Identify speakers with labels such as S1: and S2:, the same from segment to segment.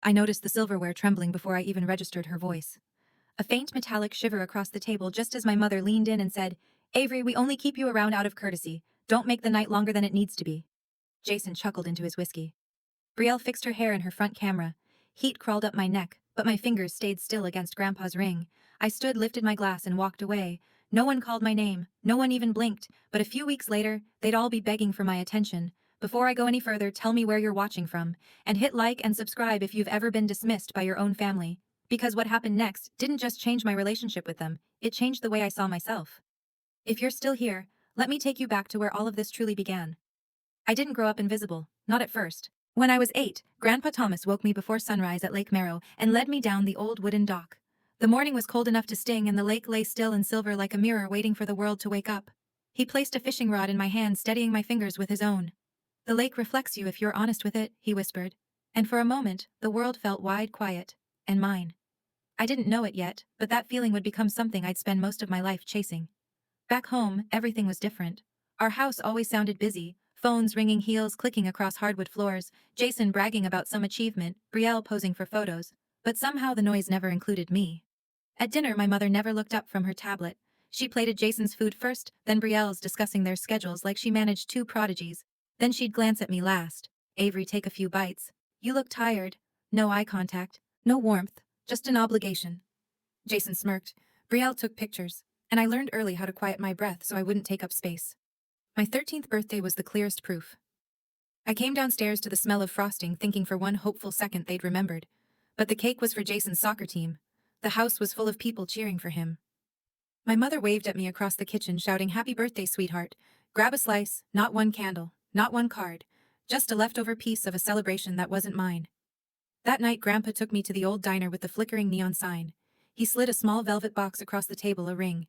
S1: I noticed the silverware trembling before I even registered her voice. A faint metallic shiver across the table just as my mother leaned in and said, "Avery, we only keep you around out of courtesy. Don't make the night longer than it needs to be." Jason chuckled into his whiskey. Brielle fixed her hair in her front camera. Heat crawled up my neck, but my fingers stayed still against Grandpa's ring. I stood, lifted my glass, and walked away. No one called my name, no one even blinked, but a few weeks later, they'd all be begging for my attention. Before I go any further, tell me where you're watching from, and hit like and subscribe if you've ever been dismissed by your own family. Because what happened next didn't just change my relationship with them, it changed the way I saw myself. If you're still here, let me take you back to where all of this truly began. I didn't grow up invisible, not at first. When I was 8, Grandpa Thomas woke me before sunrise at Lake Merrow and led me down the old wooden dock. The morning was cold enough to sting and the lake lay still and silver like a mirror waiting for the world to wake up. He placed a fishing rod in my hand, steadying my fingers with his own. "The lake reflects you if you're honest with it," he whispered. And for a moment, the world felt wide, quiet, and mine. I didn't know it yet, but that feeling would become something I'd spend most of my life chasing. Back home, everything was different. Our house always sounded busy, phones ringing, heels clicking across hardwood floors, Jason bragging about some achievement, Brielle posing for photos. But somehow the noise never included me. At dinner, my mother never looked up from her tablet. She plated Jason's food first, then Brielle's, discussing their schedules like she managed two prodigies. Then she'd glance at me last. "Avery, take a few bites. You look tired." No eye contact, no warmth, just an obligation. Jason smirked. Brielle took pictures, and I learned early how to quiet my breath so I wouldn't take up space. My 13th birthday was the clearest proof. I came downstairs to the smell of frosting, thinking for one hopeful second they'd remembered. But the cake was for Jason's soccer team. The house was full of people cheering for him. My mother waved at me across the kitchen, shouting, "Happy birthday, sweetheart. Grab a slice, not one candle, not one card. Just a leftover piece of a celebration that wasn't mine." That night, Grandpa took me to the old diner with the flickering neon sign. He slid a small velvet box across the table, a ring.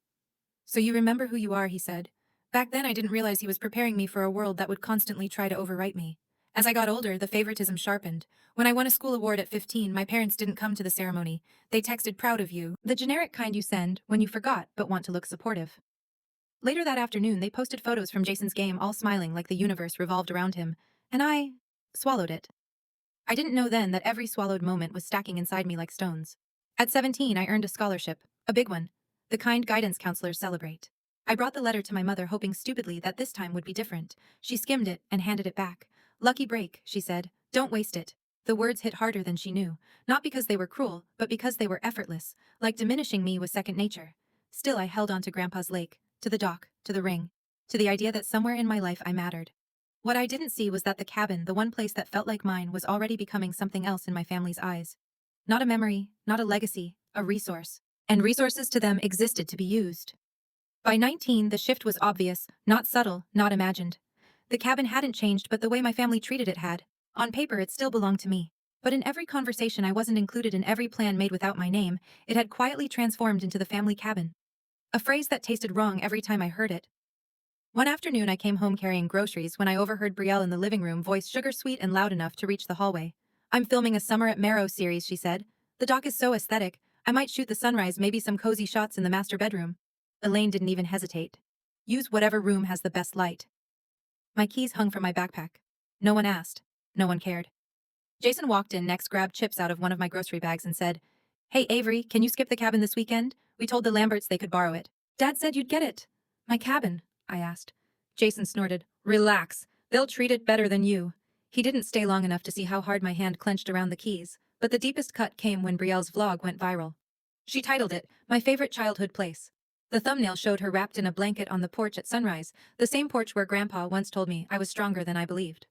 S1: "So you remember who you are," he said. Back then I didn't realize he was preparing me for a world that would constantly try to overwrite me. As I got older, the favoritism sharpened. When I won a school award at 15, my parents didn't come to the ceremony. They texted, "Proud of you," the generic kind you send when you forgot but want to look supportive. Later that afternoon, they posted photos from Jason's game, all smiling like the universe revolved around him, and I swallowed it. I didn't know then that every swallowed moment was stacking inside me like stones. At 17, I earned a scholarship, a big one, the kind guidance counselors celebrate. I brought the letter to my mother, hoping stupidly that this time would be different. She skimmed it and handed it back. "Lucky break," she said. "Don't waste it." The words hit harder than she knew, not because they were cruel, but because they were effortless, like diminishing me was second nature. Still, I held on to Grandpa's lake, to the dock, to the ring, to the idea that somewhere in my life I mattered. What I didn't see was that the cabin, the one place that felt like mine, was already becoming something else in my family's eyes. Not a memory, not a legacy, a resource. And resources to them existed to be used. By 19, the shift was obvious, not subtle, not imagined. The cabin hadn't changed, but the way my family treated it had. On paper, it still belonged to me. But in every conversation, I wasn't included in every plan made without my name. It had quietly transformed into the family cabin. A phrase that tasted wrong every time I heard it. One afternoon, I came home carrying groceries when I overheard Brielle in the living room, voice sugar-sweet and loud enough to reach the hallway. "I'm filming a Summer at Merrow series," she said. "The dock is so aesthetic. I might shoot the sunrise, maybe some cozy shots in the master bedroom." Elaine didn't even hesitate. "Use whatever room has the best light." My keys hung from my backpack. No one asked. No one cared. Jason walked in next, grabbed chips out of one of my grocery bags and said, "Hey Avery, can you skip the cabin this weekend? We told the Lamberts they could borrow it." "Dad said you'd get it." "My cabin?" I asked. Jason snorted. "Relax. They'll treat it better than you." He didn't stay long enough to see how hard my hand clenched around the keys, but the deepest cut came when Brielle's vlog went viral. She titled it, "My Favorite Childhood Place." The thumbnail showed her wrapped in a blanket on the porch at sunrise, the same porch where Grandpa once told me I was stronger than I believed.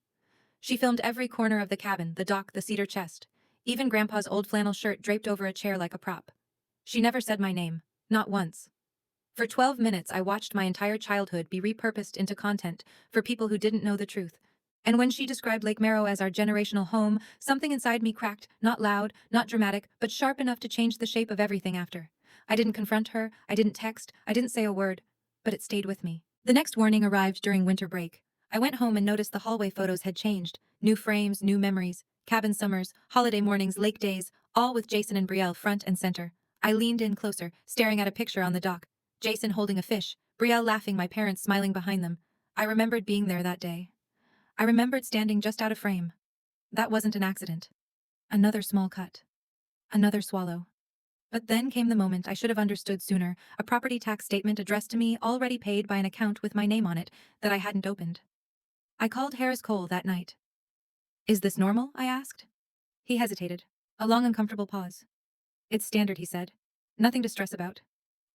S1: She filmed every corner of the cabin, the dock, the cedar chest, even Grandpa's old flannel shirt draped over a chair like a prop. She never said my name, not once. For 12 minutes, I watched my entire childhood be repurposed into content for people who didn't know the truth. And when she described Lake Merrow as our generational home, something inside me cracked, not loud, not dramatic, but sharp enough to change the shape of everything after. I didn't confront her, I didn't text, I didn't say a word, but it stayed with me. The next warning arrived during winter break. I went home and noticed the hallway photos had changed. New frames, new memories, cabin summers, holiday mornings, lake days, all with Jason and Brielle front and center. I leaned in closer, staring at a picture on the dock. Jason holding a fish, Brielle laughing, my parents smiling behind them. I remembered being there that day. I remembered standing just out of frame. That wasn't an accident. Another small cut. Another swallow. But then came the moment I should have understood sooner, a property tax statement addressed to me, already paid by an account with my name on it, that I hadn't opened. I called Harris Cole that night. "Is this normal?" I asked. He hesitated. A long, uncomfortable pause. "It's standard," he said. "Nothing to stress about."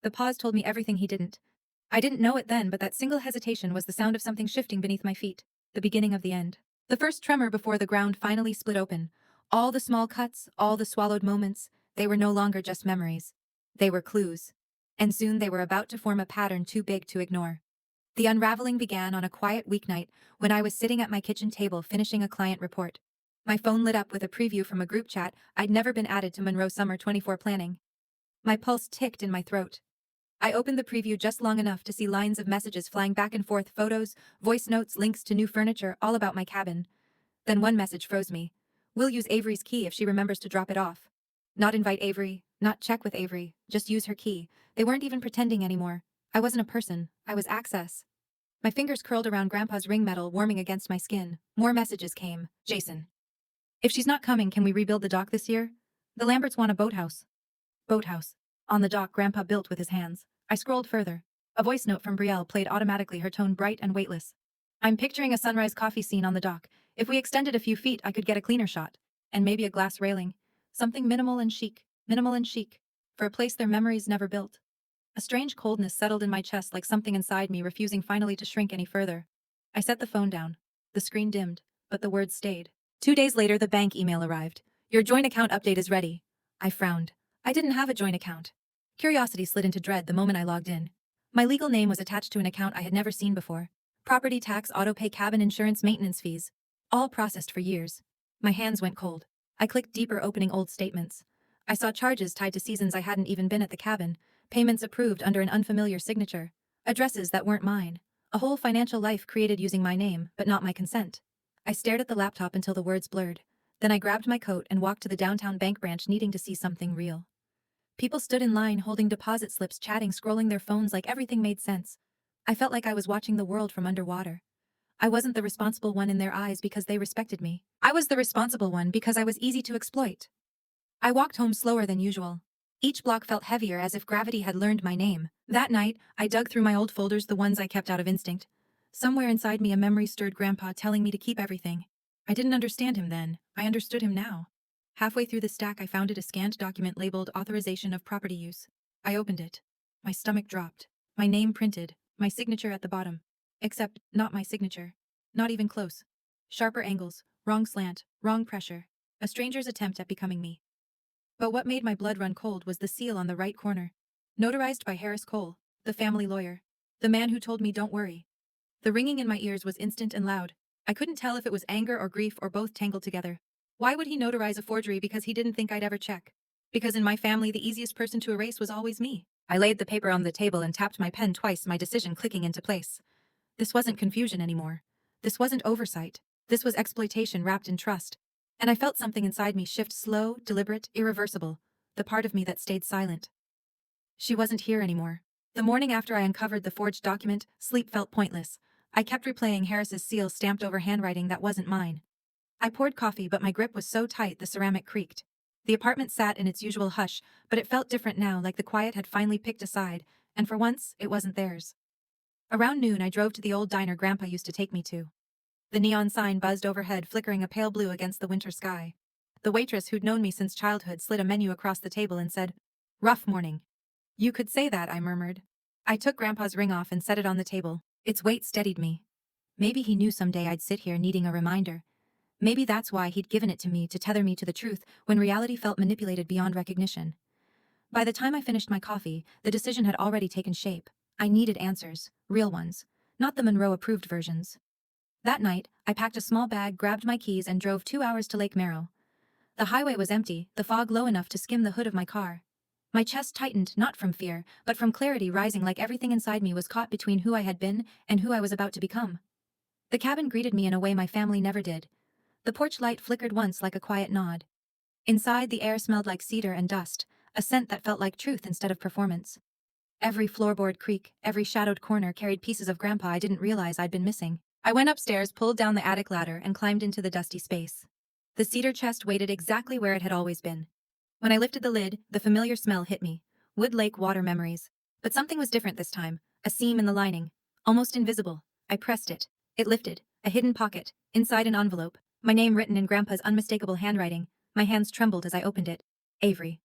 S1: The pause told me everything he didn't. I didn't know it then, but that single hesitation was the sound of something shifting beneath my feet, the beginning of the end. The first tremor before the ground finally split open. All the small cuts, all the swallowed moments, they were no longer just memories. They were clues. And soon they were about to form a pattern too big to ignore. The unraveling began on a quiet weeknight when I was sitting at my kitchen table finishing a client report. My phone lit up with a preview from a group chat I'd never been added to Monroe Summer 24 planning. My pulse ticked in my throat. I opened the preview just long enough to see lines of messages flying back and forth, photos, voice notes, links to new furniture, all about my cabin. Then one message froze me. "We'll use Avery's key if she remembers to drop it off." Not invite Avery, not check with Avery, just use her key. They weren't even pretending anymore. I wasn't a person, I was access. My fingers curled around Grandpa's ring metal, warming against my skin. More messages came. "Jason. If she's not coming, can we rebuild the dock this year? The Lamberts want a boathouse." Boathouse. On the dock Grandpa built with his hands. I scrolled further. A voice note from Brielle played automatically, her tone bright and weightless. "I'm picturing a sunrise coffee scene on the dock. If we extended a few feet, I could get a cleaner shot. And maybe a glass railing. Something minimal and chic. Minimal and chic. For a place their memories never built." A strange coldness settled in my chest, like something inside me refusing finally to shrink any further. I set the phone down. The screen dimmed, but the words stayed. 2 days later, the bank email arrived. "Your joint account update is ready." I frowned. I didn't have a joint account. Curiosity slid into dread the moment I logged in. My legal name was attached to an account I had never seen before. Property tax, autopay, cabin insurance, maintenance fees. All processed for years. My hands went cold. I clicked deeper, opening old statements. I saw charges tied to seasons I hadn't even been at the cabin, payments approved under an unfamiliar signature, addresses that weren't mine, a whole financial life created using my name, but not my consent. I stared at the laptop until the words blurred. Then I grabbed my coat and walked to the downtown bank branch, needing to see something real. People stood in line, holding deposit slips, chatting, scrolling their phones like everything made sense. I felt like I was watching the world from underwater. I wasn't the responsible one in their eyes because they respected me. I was the responsible one because I was easy to exploit. I walked home slower than usual. Each block felt heavier, as if gravity had learned my name. That night, I dug through my old folders, the ones I kept out of instinct. Somewhere inside me a memory stirred, Grandpa telling me to keep everything. I didn't understand him then. I understood him now. Halfway through the stack I found it, a scanned document labeled Authorization of Property Use. I opened it. My stomach dropped. My name printed, my signature at the bottom. Except, not my signature. Not even close. Sharper angles, wrong slant, wrong pressure. A stranger's attempt at becoming me. But what made my blood run cold was the seal on the right corner. Notarized by Harris Cole, the family lawyer. The man who told me don't worry. The ringing in my ears was instant and loud. I couldn't tell if it was anger or grief or both tangled together. Why would he notarize a forgery? Because he didn't think I'd ever check. Because in my family the easiest person to erase was always me. I laid the paper on the table and tapped my pen twice, my decision clicking into place. This wasn't confusion anymore. This wasn't oversight. This was exploitation wrapped in trust. And I felt something inside me shift, slow, deliberate, irreversible. The part of me that stayed silent. She wasn't here anymore. The morning after I uncovered the forged document, sleep felt pointless. I kept replaying Harris's seal stamped over handwriting that wasn't mine. I poured coffee, but my grip was so tight the ceramic creaked. The apartment sat in its usual hush, but it felt different now, like the quiet had finally picked a side, and for once, it wasn't theirs. Around noon I drove to the old diner Grandpa used to take me to. The neon sign buzzed overhead, flickering a pale blue against the winter sky. The waitress, who'd known me since childhood, slid a menu across the table and said, "Rough morning." "You could say that," I murmured. I took Grandpa's ring off and set it on the table. Its weight steadied me. Maybe he knew someday I'd sit here needing a reminder. Maybe that's why he'd given it to me, to tether me to the truth when reality felt manipulated beyond recognition. By the time I finished my coffee, the decision had already taken shape. I needed answers, real ones, not the Monroe-approved versions. That night, I packed a small bag, grabbed my keys, and drove 2 hours to Lake Merrill. The highway was empty, the fog low enough to skim the hood of my car. My chest tightened, not from fear, but from clarity rising, like everything inside me was caught between who I had been and who I was about to become. The cabin greeted me in a way my family never did. The porch light flickered once like a quiet nod. Inside, the air smelled like cedar and dust, a scent that felt like truth instead of performance. Every floorboard creak, every shadowed corner carried pieces of Grandpa I didn't realize I'd been missing. I went upstairs, pulled down the attic ladder, and climbed into the dusty space. The cedar chest waited exactly where it had always been. When I lifted the lid, the familiar smell hit me. Wood Lake water memories. But something was different this time. A seam in the lining. Almost invisible. I pressed it. It lifted. A hidden pocket. Inside an envelope. My name written in Grandpa's unmistakable handwriting. My hands trembled as I opened it. Avery.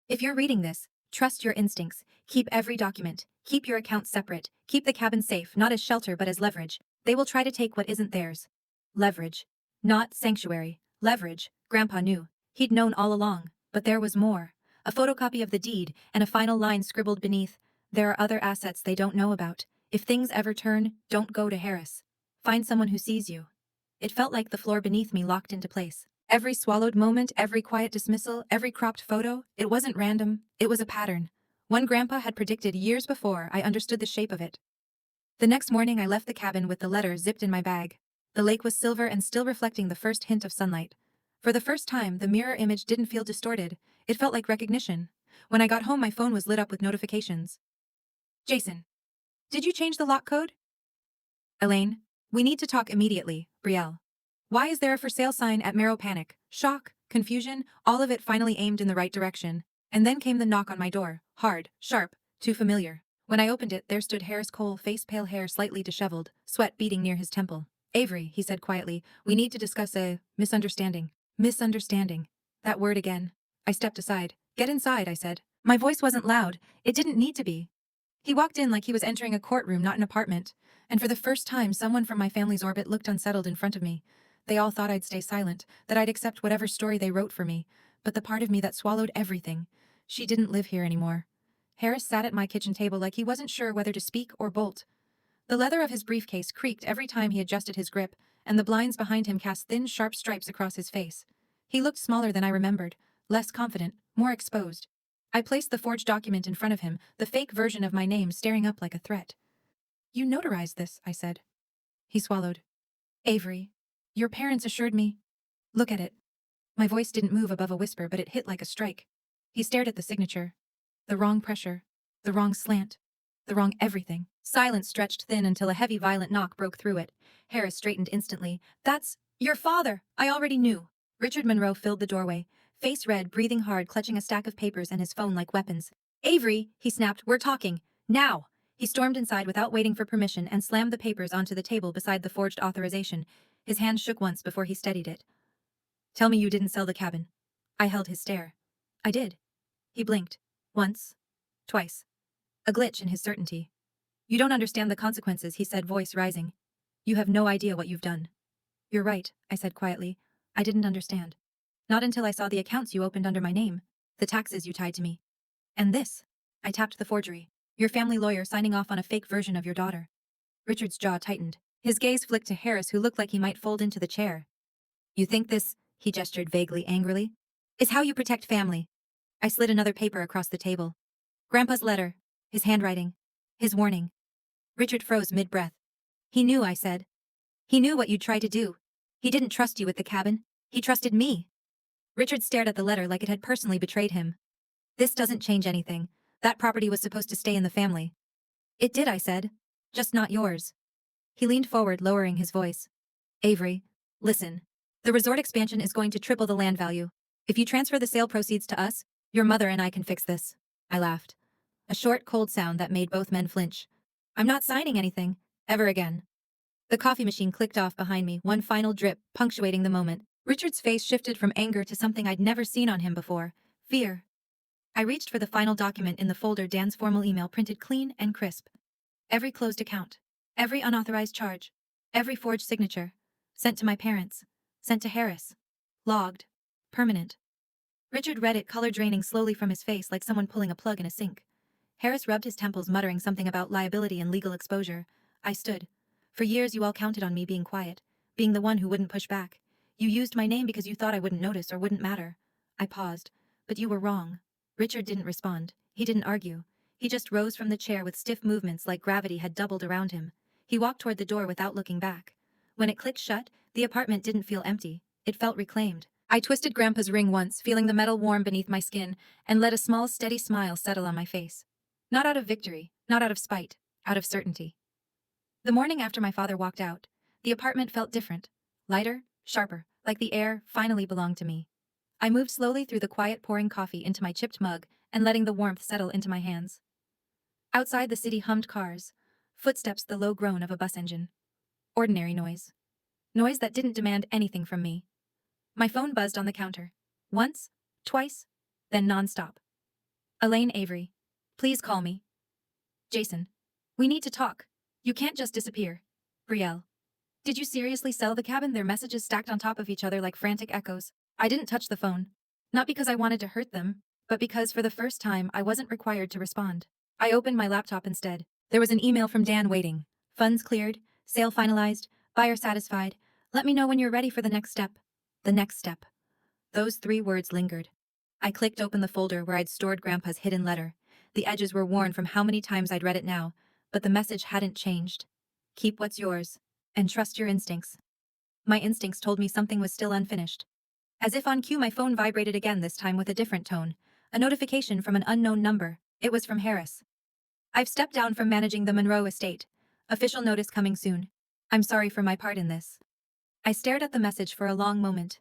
S1: If you're reading this, trust your instincts. Keep every document. Keep your accounts separate. Keep the cabin safe, not as shelter but as leverage. They will try to take what isn't theirs. Leverage. Not sanctuary. Leverage. Grandpa knew. He'd known all along. But there was more. A photocopy of the deed, and a final line scribbled beneath. There are other assets they don't know about. If things ever turn, don't go to Harris. Find someone who sees you. It felt like the floor beneath me locked into place. Every swallowed moment, every quiet dismissal, every cropped photo, it wasn't random, it was a pattern. One Grandpa had predicted years before I understood the shape of it. The next morning I left the cabin with the letter zipped in my bag. The lake was silver and still reflecting the first hint of sunlight. For the first time, the mirror image didn't feel distorted. It felt like recognition. When I got home, my phone was lit up with notifications. Jason. Did you change the lock code? Elaine. We need to talk immediately, Brielle. Why is there a for sale sign at Marrow? Panic, shock, confusion, all of it finally aimed in the right direction. And then came the knock on my door, hard, sharp, too familiar. When I opened it, there stood Harris Cole, face pale, hair slightly disheveled, sweat beading near his temple. Avery, he said quietly, we need to discuss a misunderstanding. Misunderstanding. That word again. I stepped aside. Get inside, I said. My voice wasn't loud. It didn't need to be. He walked in like he was entering a courtroom, not an apartment. And for the first time, someone from my family's orbit looked unsettled in front of me. They all thought I'd stay silent, that I'd accept whatever story they wrote for me. But the part of me that swallowed everything, she didn't live here anymore. Harris sat at my kitchen table like he wasn't sure whether to speak or bolt. The leather of his briefcase creaked every time he adjusted his grip, and the blinds behind him cast thin, sharp stripes across his face. He looked smaller than I remembered, less confident, more exposed. I placed the forged document in front of him, the fake version of my name staring up like a threat. You notarized this, I said. He swallowed. Avery. Your parents assured me. Look at it. My voice didn't move above a whisper, but it hit like a strike. He stared at the signature. The wrong pressure. The wrong slant. The wrong everything. Silence stretched thin until a heavy, violent knock broke through it. Harris straightened instantly. That's your father. I already knew. Richard Monroe filled the doorway, face red, breathing hard, clutching a stack of papers and his phone like weapons. Avery, he snapped, we're talking. Now. He stormed inside without waiting for permission and slammed the papers onto the table beside the forged authorization. His hand shook once before he steadied it. Tell me you didn't sell the cabin. I held his stare. I did. He blinked. Once. Twice. A glitch in his certainty. You don't understand the consequences, he said, voice rising. You have no idea what you've done. You're right, I said quietly. I didn't understand. Not until I saw the accounts you opened under my name, the taxes you tied to me. And this. I tapped the forgery. Your family lawyer signing off on a fake version of your daughter. Richard's jaw tightened. His gaze flicked to Harris, who looked like he might fold into the chair. You think this, he gestured vaguely, angrily, is how you protect family? I slid another paper across the table. Grandpa's letter. His handwriting. His warning. Richard froze mid-breath. He knew, I said. He knew what you'd try to do. He didn't trust you with the cabin. He trusted me. Richard stared at the letter like it had personally betrayed him. This doesn't change anything. That property was supposed to stay in the family. It did, I said. Just not yours. He leaned forward, lowering his voice. Avery, listen. The resort expansion is going to triple the land value. If you transfer the sale proceeds to us, your mother and I can fix this. I laughed. A short, cold sound that made both men flinch. I'm not signing anything. Ever again. The coffee machine clicked off behind me, one final drip, punctuating the moment. Richard's face shifted from anger to something I'd never seen on him before. Fear. I reached for the final document in the folder, Dan's formal email printed clean and crisp. Every closed account. Every unauthorized charge. Every forged signature. Sent to my parents. Sent to Harris. Logged. Permanent. Richard read it, color draining slowly from his face like someone pulling a plug in a sink. Harris rubbed his temples, muttering something about liability and legal exposure. I stood. For years you all counted on me being quiet, being the one who wouldn't push back. You used my name because you thought I wouldn't notice or wouldn't matter. I paused. But you were wrong. Richard didn't respond. He didn't argue. He just rose from the chair with stiff movements like gravity had doubled around him. He walked toward the door without looking back. When it clicked shut, the apartment didn't feel empty. It felt reclaimed. I twisted Grandpa's ring once, feeling the metal warm beneath my skin, and let a small, steady smile settle on my face. Not out of victory, not out of spite, out of certainty. The morning after my father walked out, the apartment felt different. Lighter, sharper, like the air finally belonged to me. I moved slowly through the quiet, pouring coffee into my chipped mug and letting the warmth settle into my hands. Outside, the city hummed cars, footsteps, the low groan of a bus engine. Ordinary noise. Noise that didn't demand anything from me. My phone buzzed on the counter. Once, twice, then non-stop. Elaine Avery. Please call me. Jason. We need to talk. You can't just disappear. Brielle. Did you seriously sell the cabin? Their messages stacked on top of each other like frantic echoes. I didn't touch the phone. Not because I wanted to hurt them, but because for the first time I wasn't required to respond. I opened my laptop instead. There was an email from Dan waiting. Funds cleared, sale finalized, buyer satisfied. Let me know when you're ready for the next step. The next step. Those 3 words lingered. I clicked open the folder where I'd stored Grandpa's hidden letter. The edges were worn from how many times I'd read it now, but the message hadn't changed. Keep what's yours, and trust your instincts. My instincts told me something was still unfinished. As if on cue, my phone vibrated again, this time with a different tone. A notification from an unknown number. It was from Harris. I've stepped down from managing the Monroe estate. Official notice coming soon. I'm sorry for my part in this. I stared at the message for a long moment.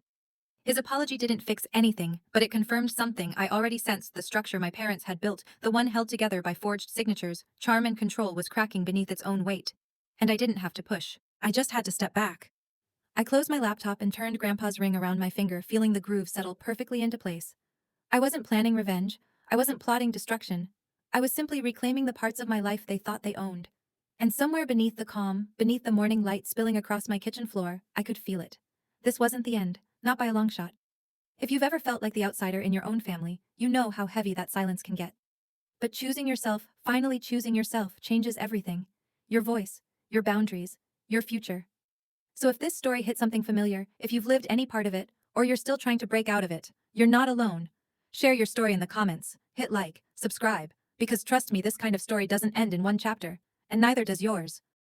S1: His apology didn't fix anything, but it confirmed something I already sensed. The structure my parents had built, the one held together by forged signatures, charm and control, was cracking beneath its own weight. And I didn't have to push. I just had to step back. I closed my laptop and turned Grandpa's ring around my finger, feeling the groove settle perfectly into place. I wasn't planning revenge. I wasn't plotting destruction. I was simply reclaiming the parts of my life they thought they owned. And somewhere beneath the calm, beneath the morning light spilling across my kitchen floor, I could feel it. This wasn't the end. Not by a long shot. If you've ever felt like the outsider in your own family, you know how heavy that silence can get. But choosing yourself, finally choosing yourself, changes everything. Your voice, your boundaries, your future. So if this story hit something familiar, if you've lived any part of it, or you're still trying to break out of it, you're not alone. Share your story in the comments, hit like, subscribe, because trust me, this kind of story doesn't end in one chapter, and neither does yours.